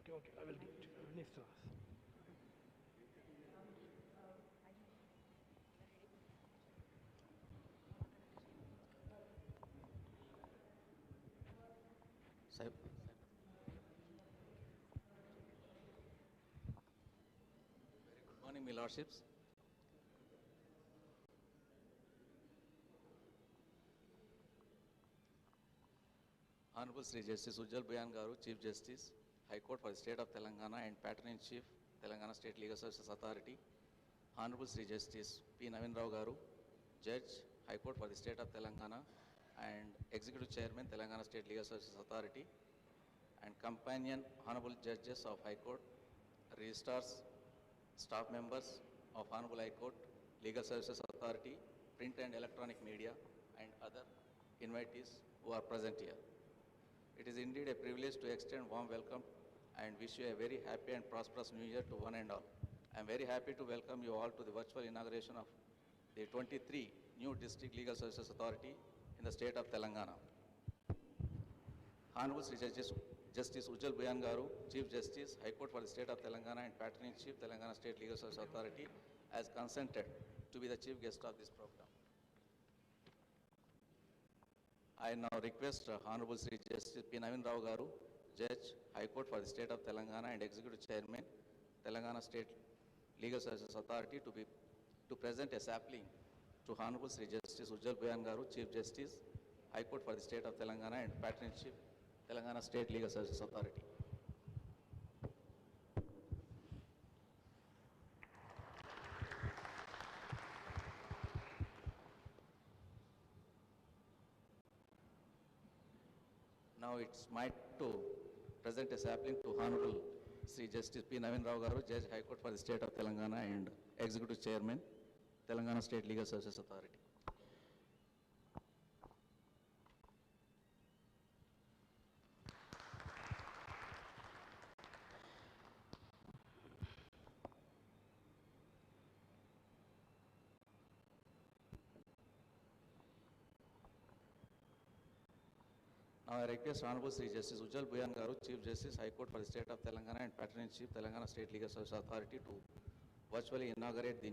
Okay, I will do it. Next class. Sir. Very good morning, my lordships. Honorable Sri Justice Ujjal Bhuyan Garu, Chief Justice, High Court for the State of Telangana and Patron-in-Chief, Telangana State Legal Services Authority. Honorable Sri Justice P. Navin Rao Garu, Judge, High Court for the State of Telangana and Executive Chairman, Telangana State Legal Services Authority. And companion Honorable Judges of High Court, Registrars, staff members of Honorable High Court, Legal Services Authority, print and electronic media, and other invitees who are present here. It is indeed a privilege to extend warm welcome and wish you a very happy and prosperous New Year to one and all. I am very happy to welcome you all to the virtual inauguration of the 23 new District Legal Services Authority in the state of Telangana. Honorable Sri Justice Ujjal Bhuyan Garu, Chief Justice, High Court for the State of Telangana and Patron-in-Chief, Telangana State Legal Services Authority, has consented to be the chief guest of this program. I now request Honorable Sri Justice P. Navin Rao Garu, Judge, High Court for the State of Telangana and Executive Chairman, Telangana State Legal Services Authority to present a sapling to Honorable Sri Justice Ujjal Bhuyan Garu, Chief Justice, High Court for the State of Telangana and Patron-in-Chief, Telangana State Legal Services Authority. Now it's my to present a sapling to Honorable Sri Justice P. Navin Rao Garu, Judge, High Court for the State of Telangana and Executive Chairman, Telangana State Legal Services Authority. Now I request Honorable Sri Justice Ujjal Bhuyan Garu, Chief Justice, High Court for the State of Telangana and Patron-in-Chief, Telangana State Legal Services Authority to virtually inaugurate the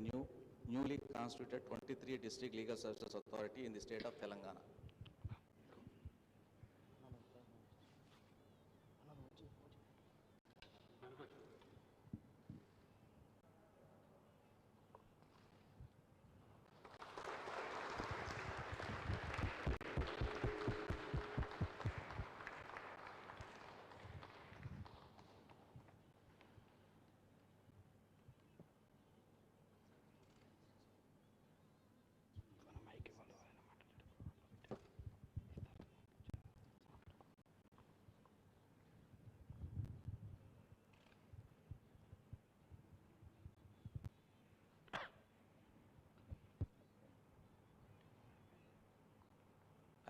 newly constituted 23 District Legal Services Authority in the state of Telangana.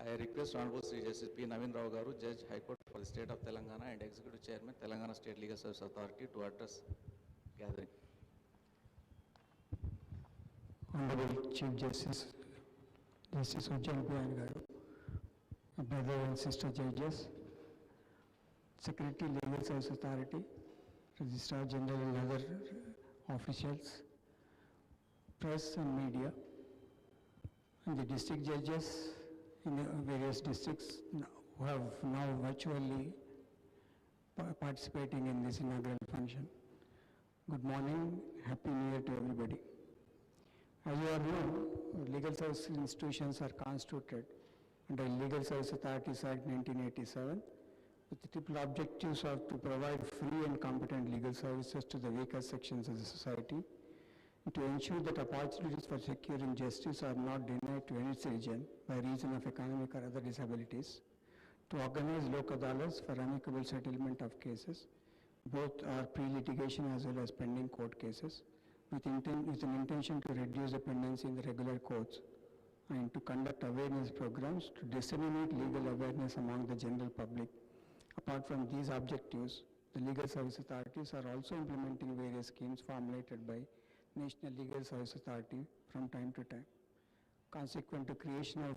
I request Honorable Sri Justice P. Navin Rao Garu, Judge, High Court for the State of Telangana and Executive Chairman, Telangana State Legal Services Authority to address gathering. Honorable Chief Justice Ujjal Bhuyan Garu, brother and sister judges, Secretary Legal Service Authority, Registrar General and other officials, press and media, and the district judges in the various districts who have now virtually participating in this inaugural function. Good morning, Happy New Year to everybody. As you all know, legal service institutions are constituted under Legal Service Authorities Act 1987 with the triple objectives of to provide free and competent legal services to the weaker sections of the society, and to ensure that opportunities for securing justice are not denied to any citizen by reason of economic or other disabilities, to organize lok adalats for amicable settlement of cases, both are pre-litigation as well as pending court cases, with an intention to reduce dependency in the regular courts, and to conduct awareness programs to disseminate legal awareness among the general public. Apart from these objectives, the legal service authorities are also implementing various schemes formulated by National Legal Service Authority from time to time. Consequent to creation of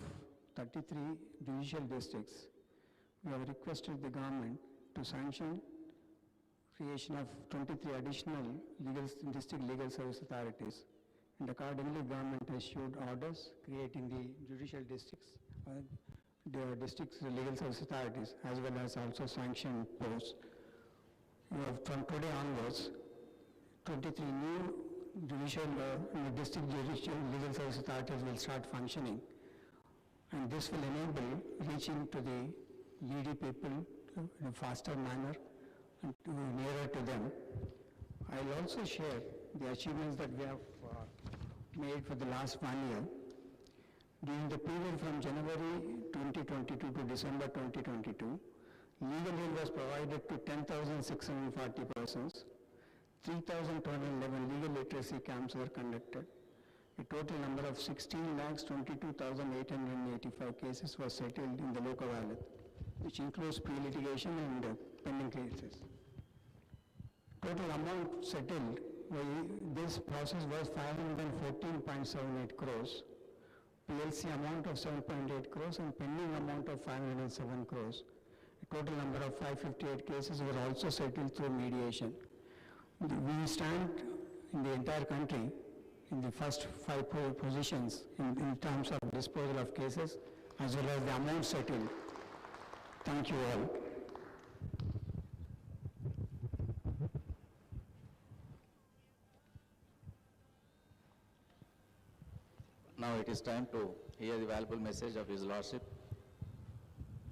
33 judicial districts, we have requested the government to sanction creation of 23 additional district legal service authorities, and accordingly government issued orders creating the judicial districts, the districts legal service authorities, as well as also sanctioned posts. From today onwards, 23 new district judicial legal service authorities will start functioning, and this will enable reaching to the needy people in a faster manner and nearer to them. I'll also share the achievements that we have made for the last 1 year. During the period from January 2022 to December 2022, legal aid was provided to 10,640 persons. 3,211 legal literacy camps were conducted. A total number of 16,22,885 cases were settled in the lok adalat, which includes pre-litigation and pending cases. Total amount settled by this process was 514.78 crores, PLC amount of 7.8 crores and pending amount of 507 crores. A total number of 558 cases were also settled through mediation. We stand in the entire country in the first 5 positions in terms of disposal of cases as well as the amount settled. Thank you all. Now it is time to hear the valuable message of His Lordship,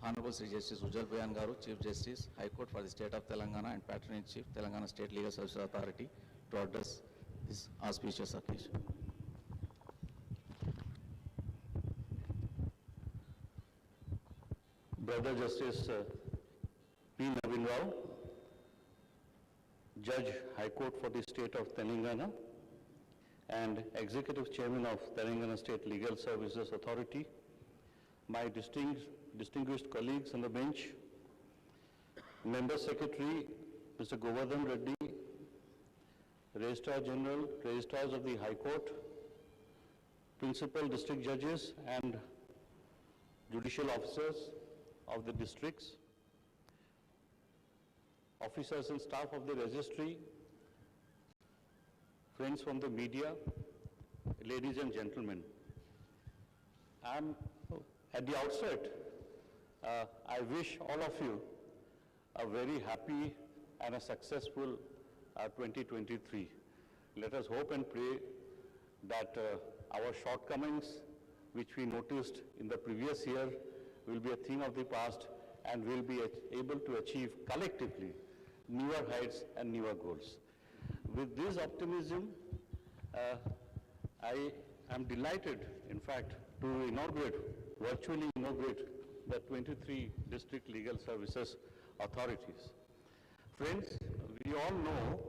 Honorable Sri Justice Ujjal Bhuyan Garu, Chief Justice, High Court for the State of Telangana and Patron-in-Chief, Telangana State Legal Services Authority, to address this auspicious occasion. Brother Justice P. Navin Rao, Judge High Court for the State of Telangana and Executive Chairman of Telangana State Legal Services Authority, my distinguished colleagues on the bench, Member Secretary Mr. Govardhan Reddy, Registrar General, Registrars of the High Court, Principal District Judges and Judicial Officers of the districts, officers and staff of the registry, friends from the media, ladies and gentlemen. At the outset, I wish all of you a very happy and a successful 2023. Let us hope and pray that our shortcomings, which we noticed in the previous year, will be a thing of the past and will be able to achieve collectively newer heights and newer goals. With this optimism, I am delighted, in fact, to virtually inaugurate the 23 district legal services authorities. Friends, we all know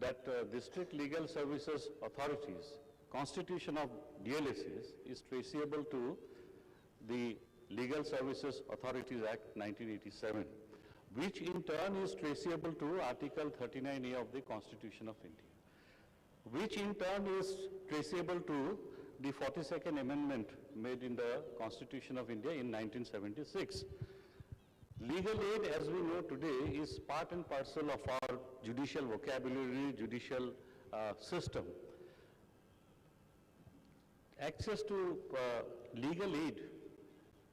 that district legal services authorities, constitution of DLSs is traceable to the Legal Services Authorities Act 1987, which in turn is traceable to Article 39A of the Constitution of India, which in turn is traceable to the 42nd Amendment made in the Constitution of India in 1976. Legal aid, as we know today, is part and parcel of our judicial vocabulary, judicial system. access to legal aid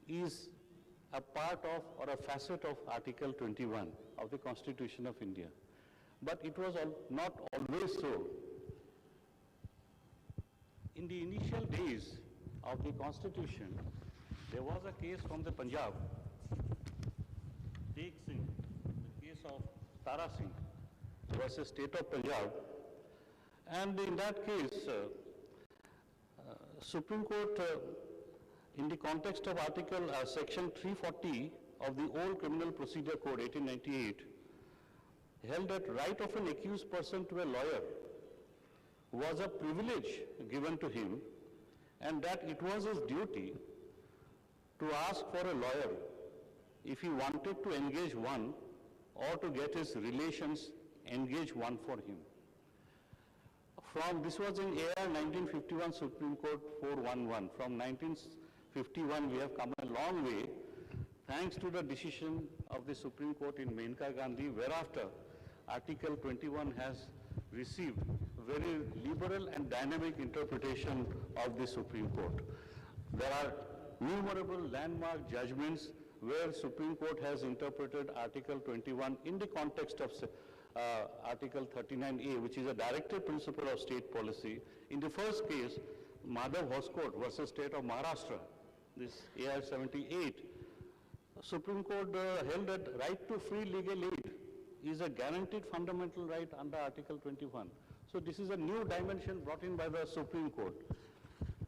is a part of or a facet of Article 21 of the Constitution of India. But it was not always so. In the initial days of the Constitution, there was a case from the Punjab, Take Singh, the case of Tara Singh versus State of Punjab. And in that case, Supreme Court, in the context of Section 340 of the old Criminal Procedure Code, 1898, held that right of an accused person to a lawyer was a privilege given to him, and that it was his duty to ask for a lawyer if he wanted to engage one or to get his relations engage one for him. This was in AR 1951 Supreme Court 411. From 1951 we have come a long way thanks to the decision of the Supreme Court in Menka Gandhi, whereafter Article 21 has received very liberal and dynamic interpretation of the Supreme Court. There are innumerable landmark judgments where Supreme Court has interpreted Article 21 in the context of Article 39A, which is a directive principle of state policy. In the first case, Madhav Hoskote versus State of Maharashtra, this AR 78, Supreme Court held that right to free legal aid is a guaranteed fundamental right under Article 21. So this is a new dimension brought in by the Supreme Court.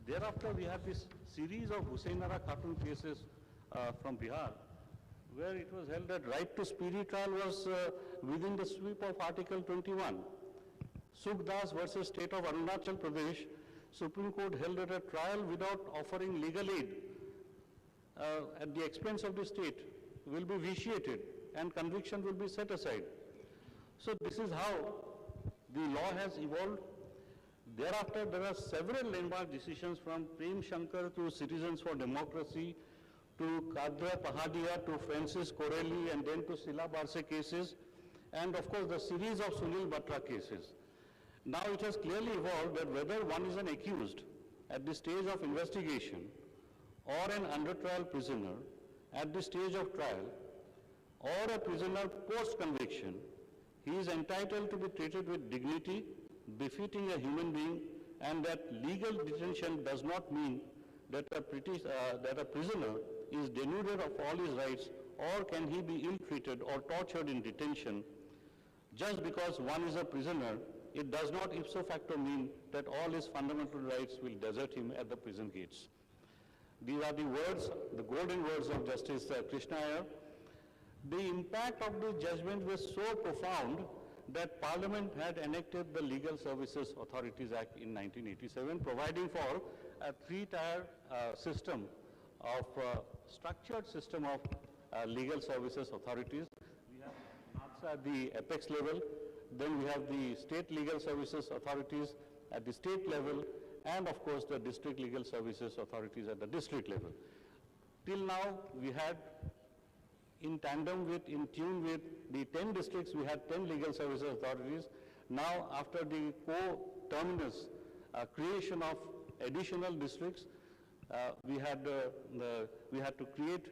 Thereafter, we have this series of Husainara Khatun cases from Bihar, where it was held that right to speedy trial was within the sweep of Article 21. Sukhdas versus State of Arunachal Pradesh, Supreme Court held that a trial without offering legal aid at the expense of the state will be vitiated and conviction will be set aside. So this is how the law has evolved. Thereafter, there are several landmark decisions from Prem Shankar to Citizens for Democracy, to Kadra Pahadia, to Francis Corelli, and then to Sila Barse cases, and of course the series of Sunil Batra cases. Now it has clearly evolved that whether one is an accused at the stage of investigation or an under trial prisoner at the stage of trial or a prisoner post-conviction, he is entitled to be treated with dignity befitting a human being, and that legal detention does not mean that a prisoner is denuded of all his rights, or can he be ill-treated or tortured in detention. Just because one is a prisoner, it does not ipso facto mean that all his fundamental rights will desert him at the prison gates. These are the words, the golden words of Justice Krishna Iyer. The impact of this judgment was so profound that Parliament had enacted the Legal Services Authorities Act in 1987, providing for a three-tier system of structured system of legal services authorities. We have NATSA at the apex level, then we have the state legal services authorities at the state level, and of course the district legal services authorities at the district level. Till now, we had in tandem with, in tune with the 10 districts, we had 10 legal services authorities. Now, after the co-terminus creation of additional districts, we had to create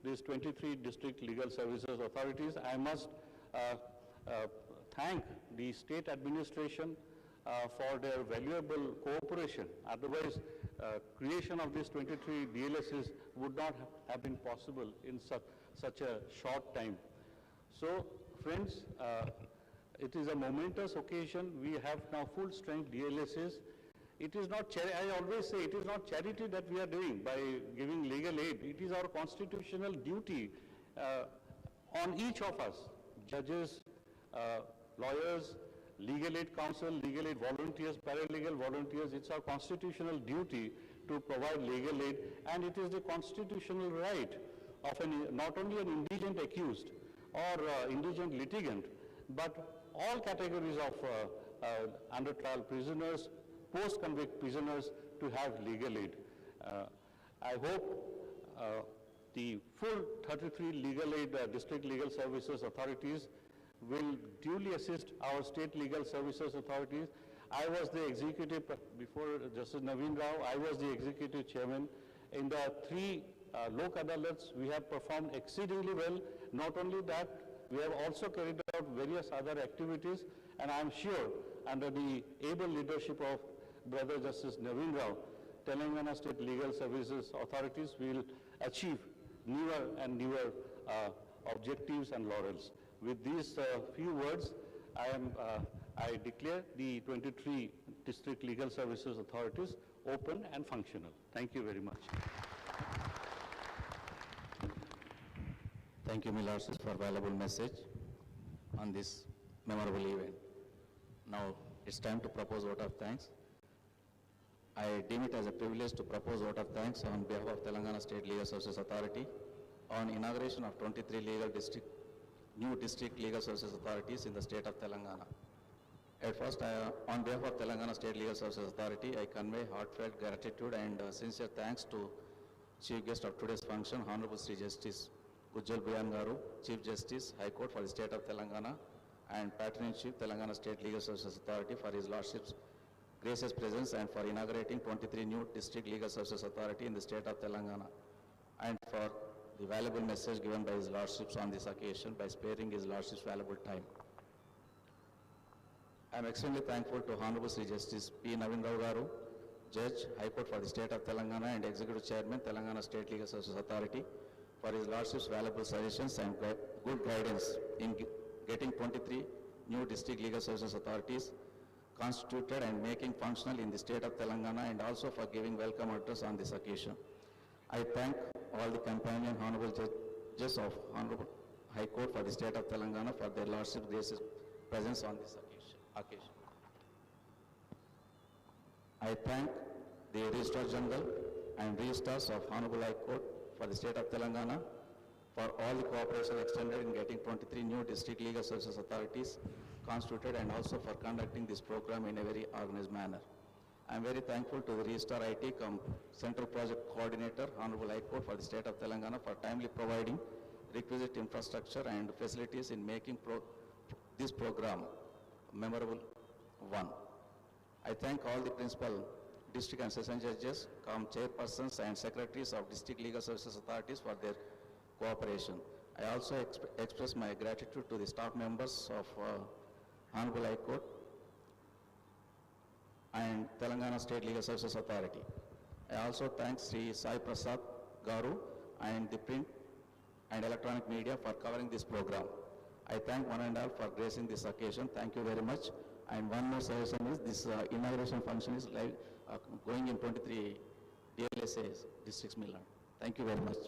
these 23 district legal services authorities. I must thank the state administration for their valuable cooperation. Otherwise, creation of these 23 DLSs would not have been possible in such a short time. So, friends, it is a momentous occasion. We have now full strength DLSs. It is not, I always say, it is not charity that we are doing by giving legal aid. It is our constitutional duty on each of us, judges, lawyers, legal aid counsel, legal aid volunteers, paralegal volunteers. It's our constitutional duty to provide legal aid, and it is the constitutional right of not only an indigent accused or indigent litigant, but all categories of under trial prisoners, post-convict prisoners to have legal aid. I hope the full 33 legal aid district legal services authorities will duly assist our state legal services authorities. I was the executive, before Justice Naveen Rao, I was the executive chairman. In the three Lok Adalats, we have performed exceedingly well. Not only that, we have also carried out various other activities, and I am sure under the able leadership of Brother Justice Naveen Rao, Telangana State Legal Services authorities will achieve newer and newer objectives and laurels. With these few words, I declare the 23 District Legal Services authorities open and functional. Thank you very much. Thank you, Milarsis, for valuable message on this memorable event. Now, it's time to propose vote of thanks. I deem it as a privilege to propose vote of thanks on behalf of Telangana State Legal Services Authority on inauguration of 23 new district legal services authorities in the state of Telangana. At first, on behalf of Telangana State Legal Services Authority, I convey heartfelt gratitude and sincere thanks to Chief Guest of today's function, Honorable Sri Justice Ujjal Bhuyan Garu, Chief Justice, High Court for the State of Telangana, and Patron-in-Chief, Telangana State Legal Services Authority, for his Lordship's gracious presence and for inaugurating 23 new District Legal Services Authority in the state of Telangana, and for the valuable message given by his Lordships on this occasion by sparing his Lordship's valuable time. I am extremely thankful to Honorable Sri Justice P. Naveen Rao Garu, Judge, High Court for the State of Telangana and Executive Chairman, Telangana State Legal Services Authority, for his Lordship's valuable suggestions and good guidance in getting 23 new District Legal Services Authorities constituted and making functional in the state of Telangana, and also for giving welcome address on this occasion. I thank all the companion Honorable Judges of Honorable High Court for the state of Telangana for their Lordship's gracious presence on this occasion. I thank the Registrar General and Registrars of Honorable High Court for the state of Telangana for all the cooperation extended in getting 23 new District Legal Services Authorities constituted, and also for conducting this program in a very organized manner. I am very thankful to the Registrar IT Central Project Coordinator, Honorable High Court for the state of Telangana, for timely providing requisite infrastructure and facilities in making this program a memorable one. I thank all the principal district and session judges, chairpersons and secretaries of District Legal Services Authorities for their cooperation. I also express my gratitude to the staff members of Honorable High Court and Telangana State Legal Services Authority. I also thank Sri Sai Prasad Garu and the print and electronic media for covering this program. I thank one and all for gracing this occasion. Thank you very much. And one more suggestion is this inauguration function is live, going in 23 DLSA districts, Milan. Thank you very much.